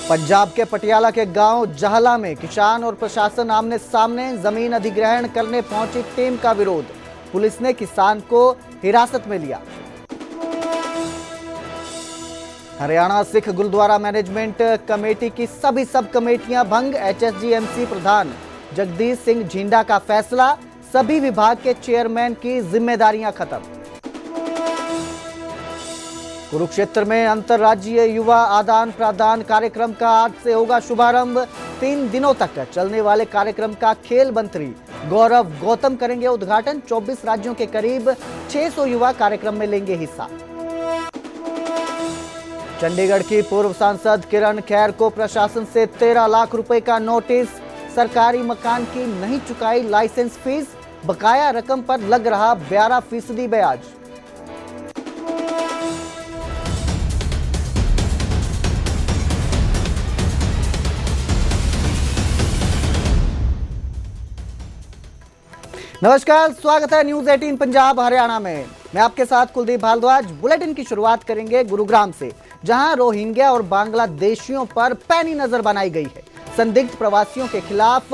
पंजाब के पटियाला के गांव जहला में किसान और प्रशासन आमने सामने, जमीन अधिग्रहण करने पहुंची टीम का विरोध। पुलिस ने किसान को हिरासत में लिया। हरियाणा सिख गुरुद्वारा मैनेजमेंट कमेटी की सभी सब कमेटियां भंग। HSGMC प्रधान जगदीश सिंह झिंडा का फैसला, सभी विभाग के चेयरमैन की जिम्मेदारियां खत्म। कुरुक्षेत्र में अंतर्राज्यीय युवा आदान प्रदान कार्यक्रम का आज से होगा शुभारंभ। 3 दिनों तक चलने वाले कार्यक्रम का खेल मंत्री गौरव गौतम करेंगे उद्घाटन। 24 राज्यों के करीब 600 युवा कार्यक्रम में लेंगे हिस्सा। चंडीगढ़ की पूर्व सांसद किरण खैर को प्रशासन से 13 लाख रुपए का नोटिस। सरकारी मकान की नहीं चुकाई लाइसेंस फीस, बकाया रकम पर लग रहा 12% ब्याज। नमस्कार, स्वागत है न्यूज 18 पंजाब हरियाणा में। मैं आपके साथ कुलदीप भारद्वाज। बुलेटिन की शुरुआत करेंगे गुरुग्राम से, जहां रोहिंग्या और बांग्लादेशियों पर पैनी नजर बनाई गई है। संदिग्ध प्रवासियों के खिलाफ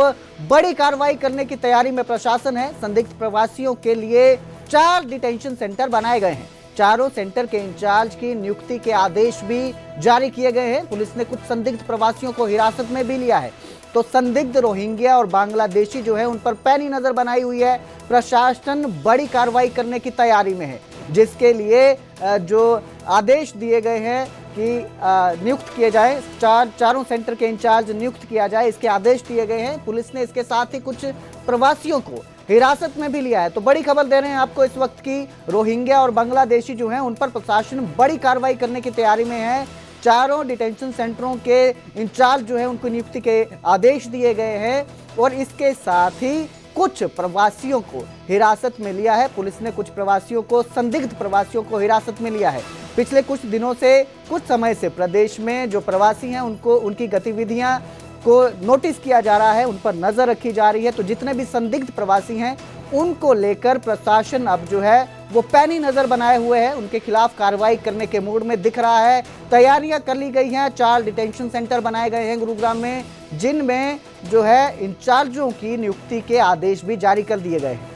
बड़ी कार्रवाई करने की तैयारी में प्रशासन है। संदिग्ध प्रवासियों के लिए 4 डिटेंशन सेंटर बनाए गए हैं। चारों सेंटर के इंचार्ज की नियुक्ति के आदेश भी जारी किए गए हैं। पुलिस ने कुछ संदिग्ध प्रवासियों को हिरासत में भी लिया है। तो संदिग्ध रोहिंग्या और बांग्लादेशी जो है उन पर पैनी नजर बनाई हुई है। प्रशासन बड़ी कार्रवाई करने की तैयारी में है, जिसके लिए जो आदेश दिए गए हैं कि नियुक्त किए जाए, चारों सेंटर के इंचार्ज नियुक्त किया जाए, इसके आदेश दिए गए हैं। पुलिस ने इसके साथ ही कुछ प्रवासियों को हिरासत में भी लिया है। तो बड़ी खबर दे रहे हैं आपको इस वक्त की, रोहिंग्या और बांग्लादेशी जो हैं उन पर प्रशासन बड़ी कार्रवाई करने की तैयारी में है। चारों डिटेंशन सेंटरों के इंचार्ज जो है उनको नियुक्ति के आदेश दिए गए हैं और इसके साथ ही कुछ प्रवासियों को हिरासत में लिया है। पुलिस ने कुछ प्रवासियों को, संदिग्ध प्रवासियों को हिरासत में लिया है। पिछले कुछ दिनों से, कुछ समय से प्रदेश में जो प्रवासी हैं उनको, उनकी गतिविधियां को नोटिस किया जा रहा है, उन पर नजर रखी जा रही है। तो जितने भी संदिग्ध प्रवासी हैं उनको लेकर प्रशासन अब जो है वो पैनी नजर बनाए हुए है, उनके खिलाफ कार्रवाई करने के मूड में दिख रहा है। तैयारियां कर ली गई हैं। 4 डिटेंशन सेंटर बनाए गए हैं गुरुग्राम में, जिनमें जो है इंचार्जों की नियुक्ति के आदेश भी जारी कर दिए गए हैं।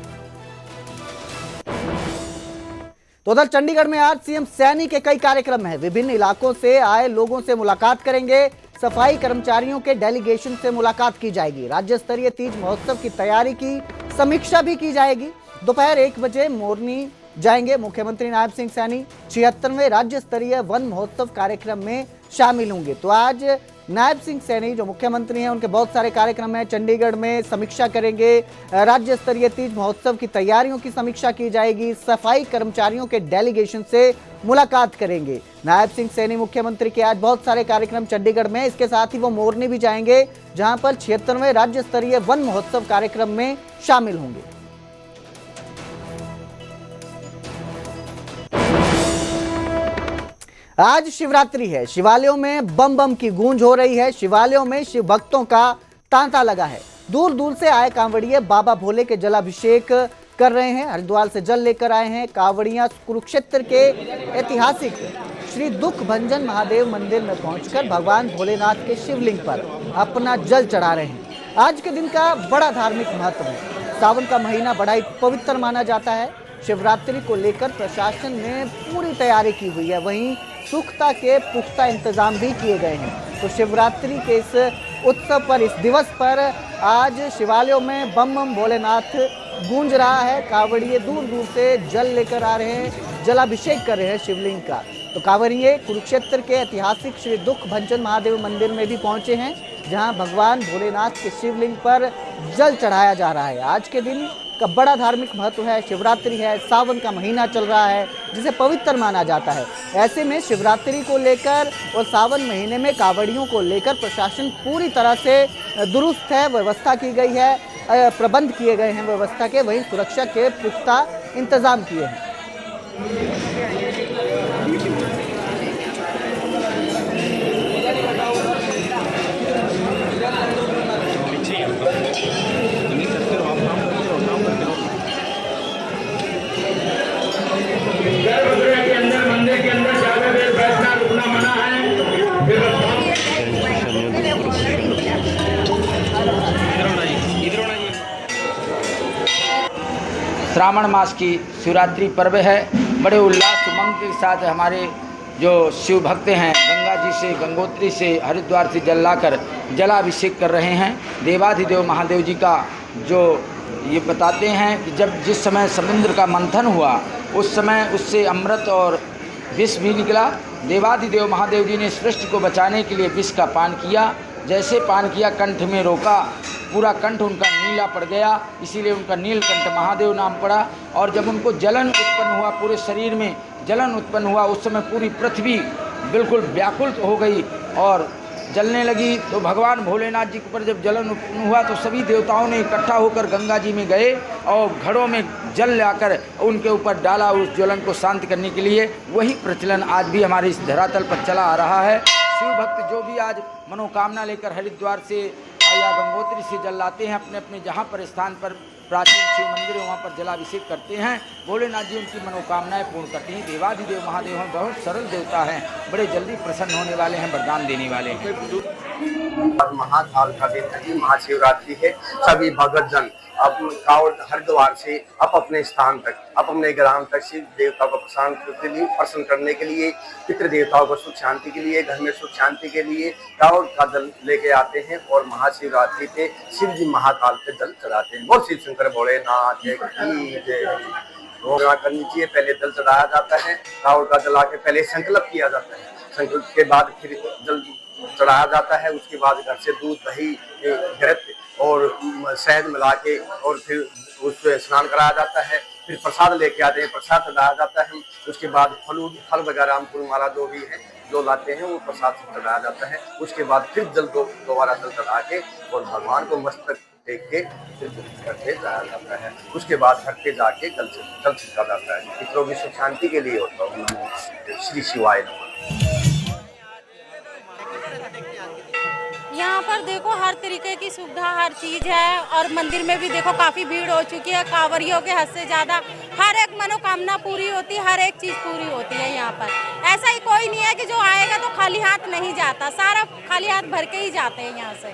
तो उधर चंडीगढ़ में आज सीएम सैनी के कई कार्यक्रम हैं। विभिन्न इलाकों से आए लोगों से मुलाकात करेंगे। सफाई कर्मचारियों के डेलीगेशन से मुलाकात की जाएगी। राज्य स्तरीय तीज महोत्सव की तैयारी की समीक्षा भी की जाएगी। दोपहर 1 बजे मोरनी जाएंगे मुख्यमंत्री नायब सिंह सैनी। 76वें राज्य स्तरीय वन महोत्सव कार्यक्रम में शामिल होंगे। तो आज नायब सिंह सैनी जो मुख्यमंत्री हैं उनके बहुत सारे कार्यक्रम हैं। चंडीगढ़ में समीक्षा करेंगे, राज्य स्तरीय तीज महोत्सव की तैयारियों की समीक्षा की जाएगी। सफाई कर्मचारियों के डेलीगेशन से मुलाकात करेंगे। नायब सिंह सैनी मुख्यमंत्री के आज बहुत सारे कार्यक्रम चंडीगढ़ में, इसके साथ ही वो मोरनी भी जाएंगे, जहां पर 76वें राज्य स्तरीय वन महोत्सव कार्यक्रम में शामिल होंगे। आज शिवरात्रि है। शिवालयों में बम बम की गूंज हो रही है। शिवालयों में शिव भक्तों का तांता लगा है। दूर दूर से आए कांवड़िए बाबा भोले के जलाभिषेक कर रहे हैं। हरिद्वार से जल लेकर आए हैं कांवड़ियां। कुरुक्षेत्र के ऐतिहासिक श्री दुख भंजन महादेव मंदिर में पहुंचकर भगवान भोलेनाथ के शिवलिंग पर अपना जल चढ़ा रहे हैं। आज के दिन का बड़ा धार्मिक महत्व है। सावन का महीना बड़ा ही पवित्र माना जाता है। शिवरात्रि को लेकर प्रशासन ने पूरी तैयारी की हुई है। वहीं सुखता के पुख्ता इंतजाम भी किए गए हैं। तो शिवरात्रि के इस उत्सव पर, इस दिवस पर आज शिवालयों में बम बम भोलेनाथ गूंज रहा है। कांवड़िए दूर दूर से जल लेकर आ रहे हैं, जलाभिषेक कर रहे हैं शिवलिंग का। तो कांवड़िए कुरुक्षेत्र के ऐतिहासिक श्री दुख भंजन महादेव मंदिर में भी पहुंचे हैं, जहां भगवान भोलेनाथ के शिवलिंग पर जल चढ़ाया जा रहा है। आज के दिन का बड़ा धार्मिक महत्व है। शिवरात्रि है, सावन का महीना चल रहा है, जिसे पवित्र माना जाता है। ऐसे में शिवरात्रि को लेकर और सावन महीने में कांवड़ियों को लेकर प्रशासन पूरी तरह से दुरुस्त है। व्यवस्था की गई है, प्रबंध किए गए हैं व्यवस्था के। वहीं सुरक्षा के पुख्ता इंतजाम किए हैं। मंदिर के अंदर ज्यादा देर बैठना रुकना मना है। श्रावण मास की शिवरात्रि पर्व है। बड़े उल्लास उमंग के साथ हमारे जो शिव भक्त हैं गंगा जी से, गंगोत्री से, हरिद्वार से जल लाकर जलाभिषेक कर रहे हैं। देवाधिदेव महादेव जी का जो ये बताते हैं कि जब जिस समय समुद्र का मंथन हुआ उस समय उससे अमृत और विष भी निकला। देवाधिदेव महादेव जी ने सृष्टि को बचाने के लिए विष का पान किया। जैसे पान किया, कंठ में रोका, पूरा कंठ उनका नीला पड़ गया, इसीलिए उनका नीलकंठ महादेव नाम पड़ा। और जब उनको जलन उत्पन्न हुआ, पूरे शरीर में जलन उत्पन्न हुआ, उस समय पूरी पृथ्वी बिल्कुल व्याकुल हो गई और जलने लगी। तो भगवान भोलेनाथ जी के ऊपर जब जलन उत्पन्न हुआ तो सभी देवताओं ने इकट्ठा होकर गंगा जी में गए और घड़ों में जल लाकर उनके ऊपर डाला उस ज्वलन को शांत करने के लिए। वही प्रचलन आज भी हमारे इस धरातल पर चला आ रहा है। शिव भक्त जो भी आज मनोकामना लेकर हरिद्वार से या गंगोत्री से जल लाते हैं, अपने अपने जहाँ पर स्थान पर प्राचीन शिव मंदिर है वहाँ पर जलाभिषेक करते हैं, भोलेनाथ जी उनकी मनोकामनाएं पूर्ण करते हैं। देवाधिदेव महादेव हम बहुत सरल देवता हैं, बड़े जल्दी प्रसन्न होने वाले हैं, वरदान देने वाले हैं। महाकाल का दिन है, महाशिवरात्रि है। सभी भगत जन अब हरिद्वार से अपने स्थान तक, अपने ग्राम तक शिव देवता को प्रसन्न करने के लिए, पितृ देवताओं को सुख शांति के लिए, घर में सुख शांति के लिए कावड़ का जल लेके आते हैं और महाशिवरात्रि पे शिव जी महाकाल पे जल चढ़ाते हैं। बोल शिव शंकर भोलेनाथ की जय। घोषणा करनी चाहिए, पहले जल चढ़ाया जाता है, कावड़ का जल आके पहले संकल्प किया जाता है, संकल्प के बाद फिर जल चढ़ाया जाता है। उसके बाद घर से दूध, दही, घृत और शहद मिला के और फिर उससे स्नान कराया जाता है। फिर प्रसाद लेके आते हैं, प्रसाद चढ़ाया जाता है। उसके बाद फल वगैरह माला जो भी है जो लाते हैं वो प्रसाद से चढ़ाया जाता है। उसके बाद फिर जल दोबारा जल चढ़ा के और भगवान को मस्तक टेक के फिर करके जाया जाता है। उसके बाद घर पे जाके जल छिड़का जाता है। पितरों की सुख शांति के लिए होता है। श्री शिवाय नमः। यहाँ पर देखो हर तरीके की सुविधा, हर चीज़ है और मंदिर में भी देखो काफ़ी भीड़ हो चुकी है। कांवरियों के हद से ज़्यादा हर एक मनोकामना पूरी होती है, हर एक चीज़ पूरी होती है यहाँ पर। ऐसा ही कोई नहीं है कि जो आएगा तो खाली हाथ नहीं जाता, सारा खाली हाथ भर के ही जाते हैं यहाँ से।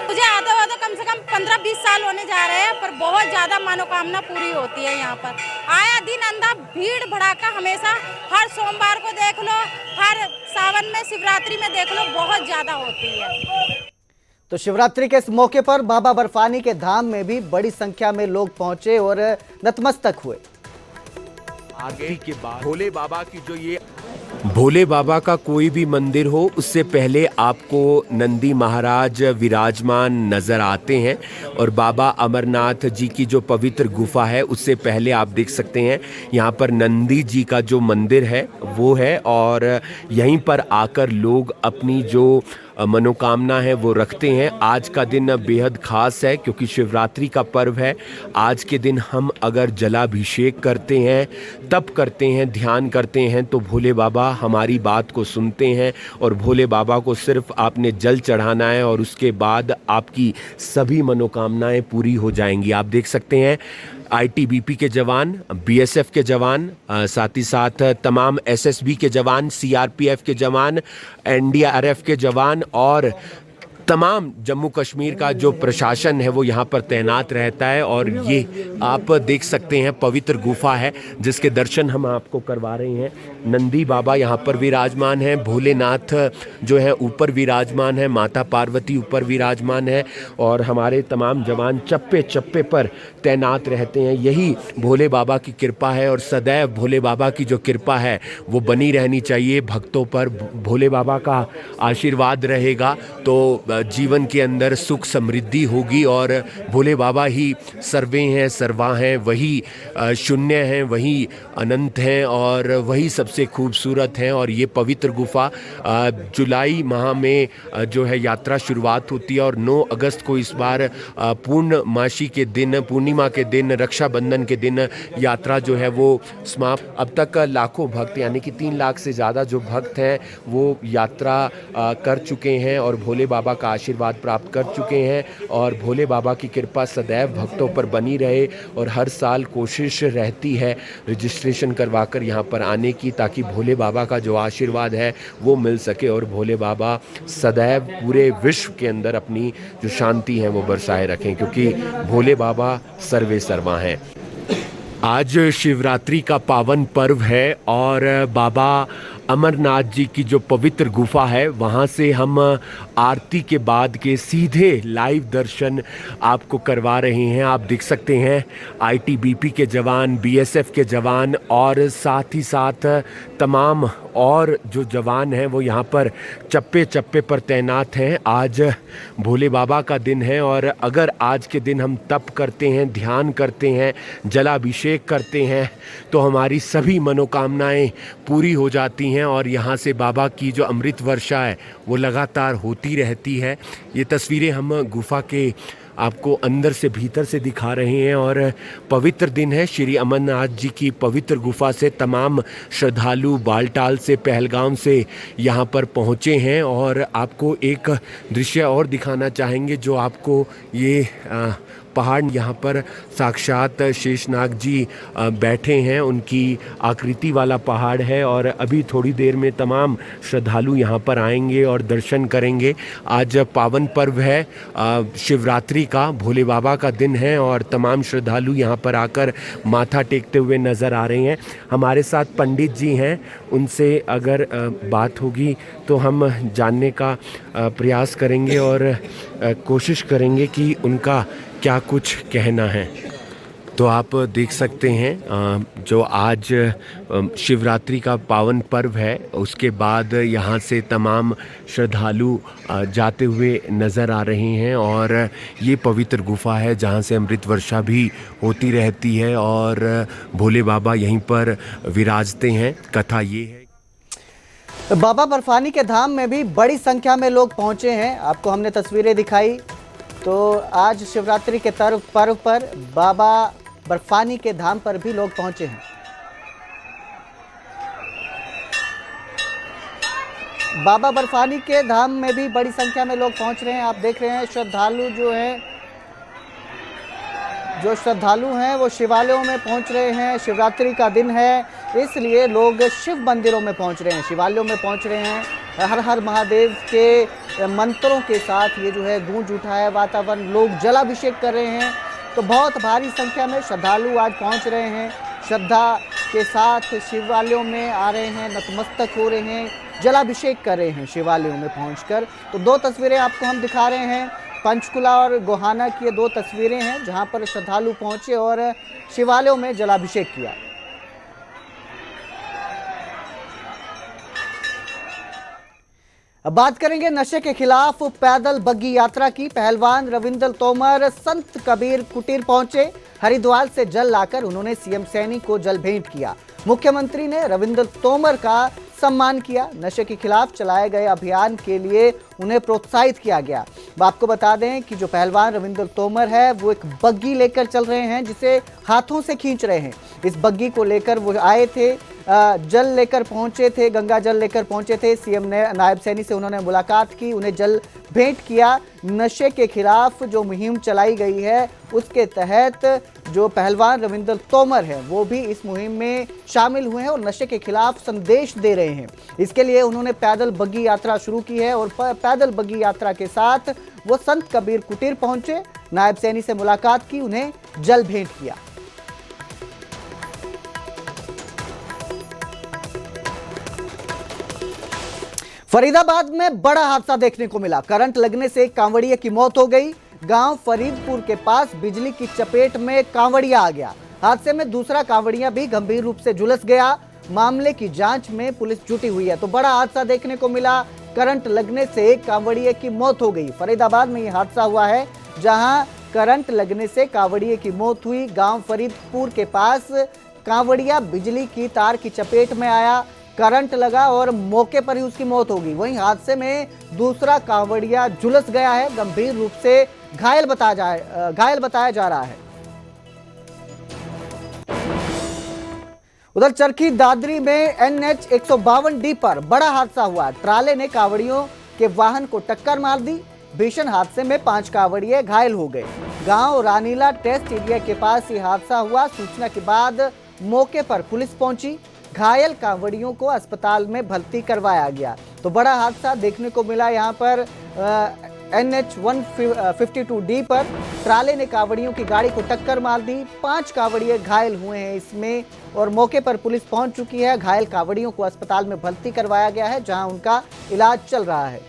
मुझे आते हुए तो कम से कम 15-20 साल होने जा रहे हैं, पर बहुत ज़्यादा मनोकामना पूरी होती है यहाँ पर। आया दिन अंधा भीड़ भड़ाका हमेशा, हर सोमवार को देख लो, हर सावन में, शिवरात्रि में देख लो, बहुत ज़्यादा होती है। तो शिवरात्रि के इस मौके पर बाबा बर्फानी के धाम में भी बड़ी संख्या में लोग पहुंचे और नतमस्तक हुए। आगे के बाद भोले बाबा का कोई भी मंदिर हो उससे पहले आपको नंदी महाराज विराजमान नजर आते हैं और बाबा अमरनाथ जी की जो पवित्र गुफा है उससे पहले आप देख सकते हैं यहाँ पर नंदी जी का जो मंदिर है वो है और यहीं पर आकर लोग अपनी जो मनोकामना है वो रखते हैं। आज का दिन बेहद खास है क्योंकि शिवरात्रि का पर्व है। आज के दिन हम अगर जलाभिषेक करते हैं, तप करते हैं, ध्यान करते हैं तो भोले बाबा हमारी बात को सुनते हैं और भोले बाबा को सिर्फ आपने जल चढ़ाना है और उसके बाद आपकी सभी मनोकामनाएं पूरी हो जाएंगी। आप देख सकते हैं आईटीबीपी के जवान, बीएसएफ के जवान, साथ ही साथ तमाम एसएसबी के जवान, सीआरपीएफ के जवान, एनडीआरएफ के जवान और तमाम जम्मू कश्मीर का जो प्रशासन है वो यहाँ पर तैनात रहता है। और ये आप देख सकते हैं पवित्र गुफा है जिसके दर्शन हम आपको करवा रहे हैं। नंदी बाबा यहाँ पर विराजमान हैं, भोलेनाथ जो है ऊपर विराजमान है, माता पार्वती ऊपर विराजमान है और हमारे तमाम जवान चप्पे चप्पे पर तैनात रहते हैं। यही भोले बाबा की कृपा है और सदैव भोले बाबा की जो कृपा है वो बनी रहनी चाहिए भक्तों पर। भोले बाबा का आशीर्वाद रहेगा तो जीवन के अंदर सुख समृद्धि होगी और भोले बाबा ही सर्वे हैं, सर्वा हैं, वही शून्य हैं, वही अनंत हैं और वही सबसे खूबसूरत हैं। और ये पवित्र गुफा जुलाई माह में जो है यात्रा शुरुआत होती है और 9 अगस्त को इस बार पूर्णमासी के दिन, पूर्णिमा के दिन, रक्षाबंधन के दिन यात्रा जो है वो समाप्त। अब तक लाखों भक्त यानी कि 3 लाख से ज़्यादा जो भक्त हैं वो यात्रा कर चुके हैं और भोले बाबा का आशीर्वाद प्राप्त कर चुके हैं और भोले बाबा की कृपा सदैव भक्तों पर बनी रहे। और हर साल कोशिश रहती है रजिस्ट्रेशन करवाकर यहाँ पर आने की ताकि भोले बाबा का जो आशीर्वाद है वो मिल सके और भोले बाबा सदैव पूरे विश्व के अंदर अपनी जो शांति है वो बरसाए रखें क्योंकि भोले बाबा सर्वे सर्वा हैं। आज शिवरात्रि का पावन पर्व है और बाबा अमरनाथ जी की जो पवित्र गुफा है वहाँ से हम आरती के बाद के सीधे लाइव दर्शन आपको करवा रहे हैं। आप देख सकते हैं आईटीबीपी के जवान, बीएसएफ के जवान और साथ ही साथ तमाम और जो जवान हैं वो यहाँ पर चप्पे चप्पे पर तैनात हैं। आज भोले बाबा का दिन है और अगर आज के दिन हम तप करते हैं, ध्यान करते हैं, जलाभिषेक करते हैं तो हमारी सभी मनोकामनाएं पूरी हो जाती हैं और यहाँ से बाबा की जो अमृत वर्षा है वो लगातार होती रहती है। ये तस्वीरें हम गुफा के आपको अंदर से भीतर से दिखा रहे हैं और पवित्र दिन है। श्री अमरनाथ जी की पवित्र गुफा से तमाम श्रद्धालु बालटाल से, पहलगाम से यहाँ पर पहुँचे हैं और आपको एक दृश्य और दिखाना चाहेंगे जो आपको ये पहाड़, यहाँ पर साक्षात शेषनाग जी बैठे हैं, उनकी आकृति वाला पहाड़ है और अभी थोड़ी देर में तमाम श्रद्धालु यहाँ पर आएंगे और दर्शन करेंगे। आज पावन पर्व है शिवरात्रि का, भोले बाबा का दिन है और तमाम श्रद्धालु यहाँ पर आकर माथा टेकते हुए नज़र आ रहे हैं। हमारे साथ पंडित जी हैं, उनसे अगर बात होगी तो हम जानने का प्रयास करेंगे और कोशिश करेंगे कि उनका क्या कुछ कहना है। तो आप देख सकते हैं जो आज शिवरात्रि का पावन पर्व है उसके बाद यहाँ से तमाम श्रद्धालु जाते हुए नज़र आ रहे हैं और ये पवित्र गुफा है जहाँ से अमृत वर्षा भी होती रहती है और भोले बाबा यहीं पर विराजते हैं। कथा ये है। बाबा बर्फानी के धाम में भी बड़ी संख्या में लोग पहुंचे हैं। आपको हमने तस्वीरें दिखाई। तो आज शिवरात्रि के पर्व पर बाबा बर्फानी के धाम पर भी लोग पहुंचे हैं। बाबा बर्फानी के धाम में भी बड़ी संख्या में लोग पहुंच रहे हैं। आप देख रहे हैं श्रद्धालु जो श्रद्धालु हैं वो शिवालयों में पहुंच रहे हैं। शिवरात्रि का दिन है इसलिए लोग शिव मंदिरों में पहुंच रहे हैं, शिवालयों में पहुंच रहे हैं। हर हर महादेव के मंत्रों के साथ ये जो है गूंज उठा है वातावरण। लोग जलाभिषेक कर रहे हैं तो बहुत भारी संख्या में श्रद्धालु आज पहुंच रहे हैं। श्रद्धा के साथ शिवालयों में आ रहे हैं, नतमस्तक हो रहे हैं, जलाभिषेक कर रहे हैं शिवालयों में पहुंचकर। तो दो तस्वीरें आपको हम दिखा रहे हैं, पंचकुला और गोहाना की ये दो तस्वीरें हैं जहां पर श्रद्धालु पहुंचे और शिवालयों में जलाभिषेक किया। अब बात करेंगे नशे के खिलाफ पैदल बग्गी यात्रा की। पहलवान रविंद्र तोमर संत कबीर कुटीर पहुंचे। हरिद्वार से जल लाकर उन्होंने सीएम सैनी को जल भेंट किया। मुख्यमंत्री ने रविंद्र तोमर का सम्मान किया। नशे के खिलाफ चलाए गए अभियान के लिए उन्हें प्रोत्साहित किया गया। आपको बता दें कि जो पहलवान रविंद्र तोमर है वो एक बग्गी लेकर चल रहे हैं जिसे हाथों से खींच रहे हैं। इस बग्गी को लेकर वो आए थे, जल लेकर पहुंचे थे, गंगा जल लेकर पहुंचे थे। सीएम ने नायब सैनी से उन्होंने मुलाकात की, उन्हें जल भेंट किया। नशे के खिलाफ जो मुहिम चलाई गई है उसके तहत जो पहलवान रविंद्र तोमर है वो भी इस मुहिम में शामिल हुए हैं और नशे के खिलाफ संदेश दे रहे हैं। इसके लिए उन्होंने पैदल बग्गी यात्रा शुरू की है और पैदल बग्गी यात्रा के साथ वो संत कबीर कुटीर पहुंचे, नायब सैनी से मुलाकात की, उन्हें जल भेंट किया। फरीदाबाद में बड़ा हादसा देखने को मिला। करंट लगने से कांवड़िया की मौत हो गई। गांव फरीदपुर के पास बिजली की चपेट में कांवड़िया आ गया। हादसे में दूसरा कांवड़िया भी गंभीर रूप से झुलस गया। मामले की जांच में पुलिस जुटी हुई है। तो बड़ा हादसा देखने को मिला। करंट लगने से कांवड़िया की मौत हो गई। फरीदाबाद में यह हादसा हुआ है जहां करंट लगने से कांवड़िया की मौत हुई। गांव फरीदपुर के पास कांवड़िया बिजली की तार की चपेट में आया, करंट लगा और मौके पर ही उसकी मौत हो गई। वहीं हादसे में दूसरा कांवड़िया झुलस गया है, गंभीर रूप से घायल बताया जा रहा है। उधर चरखी दादरी में NH 152D पर बड़ा हादसा हुआ। ट्राले ने कांवड़ियों के वाहन को टक्कर मार दी। भीषण हादसे में 5 कांवड़िये घायल हो गए। गांव रानीला टेस्ट एरिया के पास ये हादसा हुआ। सूचना के बाद मौके पर पुलिस पहुंची। घायल कांवड़ियों को अस्पताल में भर्ती करवाया गया। तो बड़ा हादसा देखने को मिला। यहाँ पर NH 152D पर ट्राले ने कावड़ियों की गाड़ी को टक्कर मार दी। 5 कावड़िए घायल हुए हैं इसमें और मौके पर पुलिस पहुंच चुकी है। घायल कावड़ियों को अस्पताल में भर्ती करवाया गया है, जहां उनका इलाज चल रहा है।